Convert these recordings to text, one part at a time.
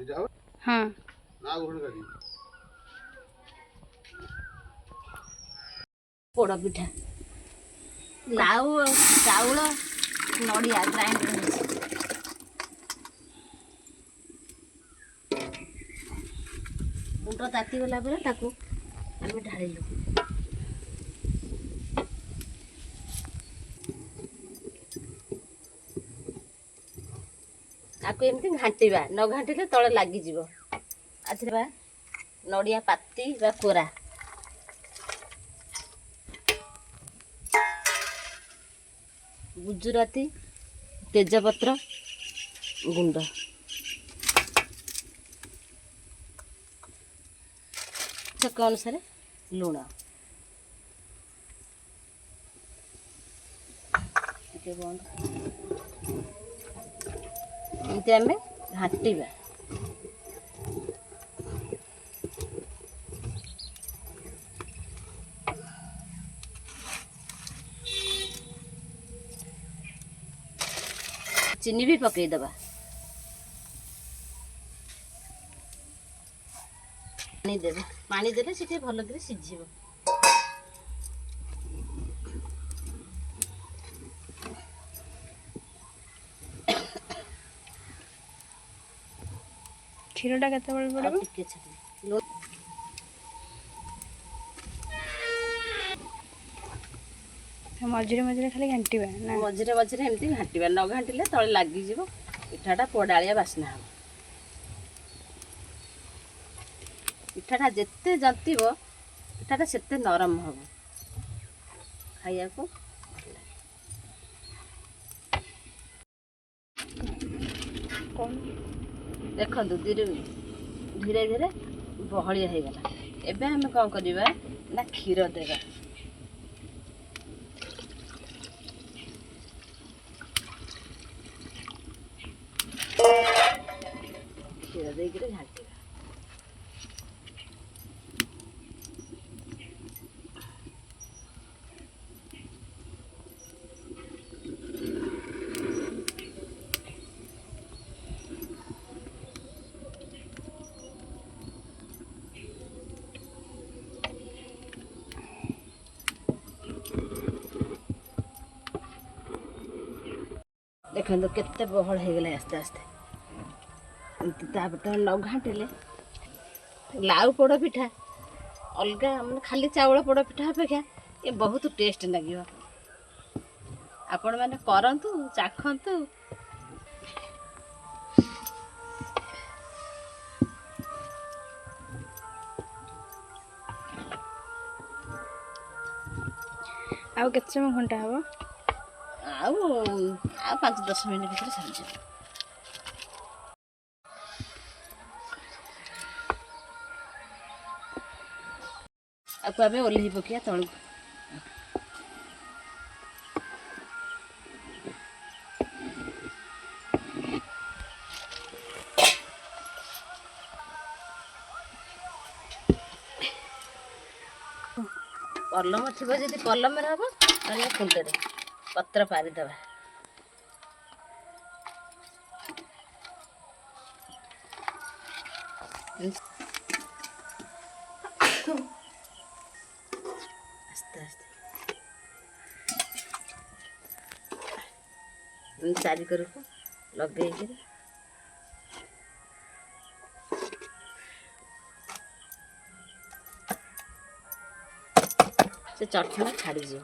हाँ पोड़ पिठा लाउ चाउल नड़िया ग्राइंडर गुंड ताती गला बेले ताकू आम ढालू आपको एमती घाटिबा न घाटिले तले लागिଯିବ आथिबा नड़िया पाती बा कोरा गुजराती तेजपत्र गुंड छक अनुसार लुण एमती आम घाटिबा चीनी भी पकईदबा पानी देवे पानी देले से भल कर सीझिब क्षीरटा केते बड़ पड़ो टिके छाड़ी मझिरे मझिरे खाली घांटिबा ना मझिरे मझिरे एमती घाटिबा न घाटिले तले लागिଯିब पिठाटा पोडालिया बास्ना हम पिठाटा जेते जंतिब पिठाटा सेते नरम हम खाइया को देखो धीरे धीरे धीरे बहलिया हो गला एबे हम कौन करबा ना क्षीर देबा क्षीर देकर घाटिबा देखो केते बहल हो गला आस्ते आस्ते तापर न घाटिले लाउ पोड़ पिठा अलग मैंने खाली चाउल पोड़ पिठा अपेक्षा ये बहुत टेस्ट लगे आपण मैंने करंतु चाखंतु आउ केते समय घंटा हबो आ 5-10 मिनट भीतर सरी आपको आम ओल्हे पकिया तलू पलम थी जी पलम हम कुंडे पत्र पारिदे आस्ते आस्ते चारि करको लगे से चटनी छाड़ी जी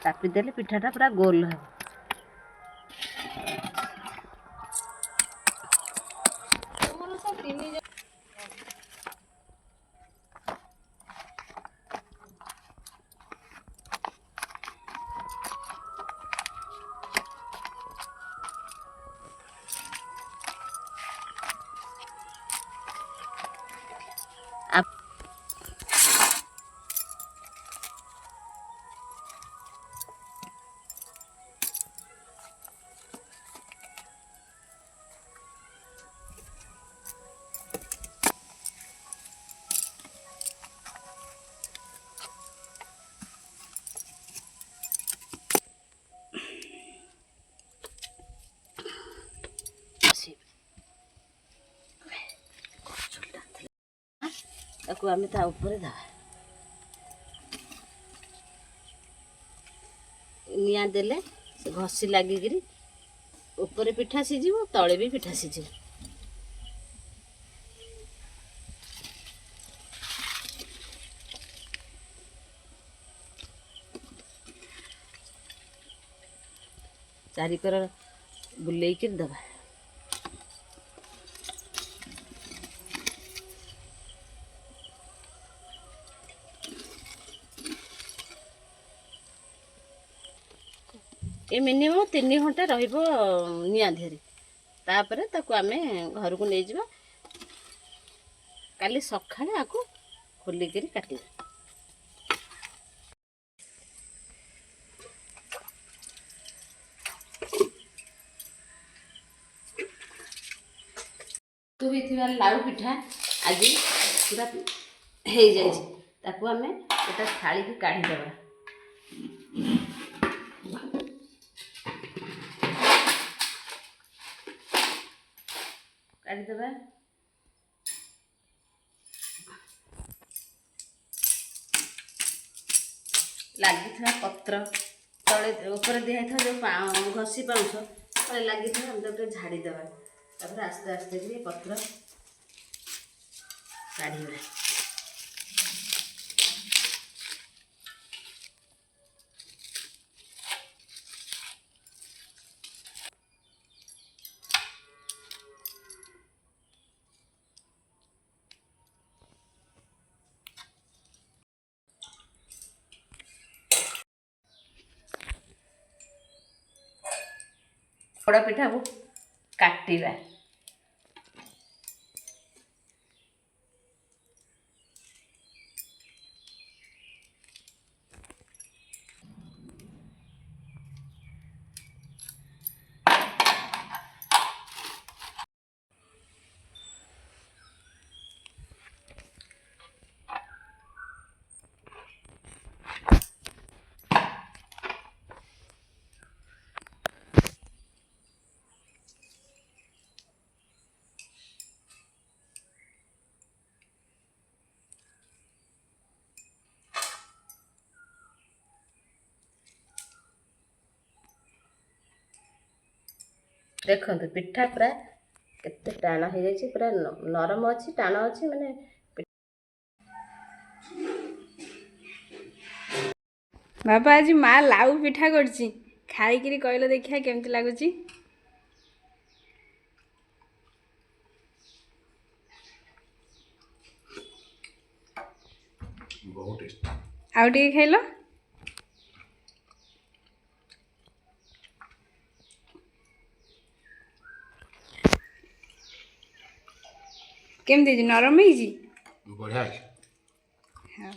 चापी देले पिठाटा पूरा गोल है ताकू आमे ता ऊपर दा निया देले से घसी लागिगिरी ऊपर पिठा सिझिबो तळे भी पिठा सिझिबो। चारिकर बुलेइकिर दबा। ये मिनिमम 3 घंटा रहिबो निया धेरी तापरे ताकू आमे घर को ले जिबा। काली सखाळे आकू खोली करी काटिबा। तू भी थिबा लाउ पिठा आज पूरा हे जाय छै ताकू आमे एटा थाली की काढी देबा। काढी देबा लागी था पत्र तले ऊपर दिया था जो घसी पाउछ तले लागी था हम तो झाड़ी देबा। तापर आस्ते आस्ते भी पत्र काढ़ीबा। पोड़ा पिठा को काटिबा। देखो पिठा पूरा केते टाण हो जाए पूरा नरम अच्छी टाण अच्छी माने बाबा आज माँ लाउ पिठा करछि खाइकिरी कहलो देखिया केमती लागुछि। बहुत टेस्ट आउ टिके खाइलो केमती नरम है जी बढ़िया है। हाँ।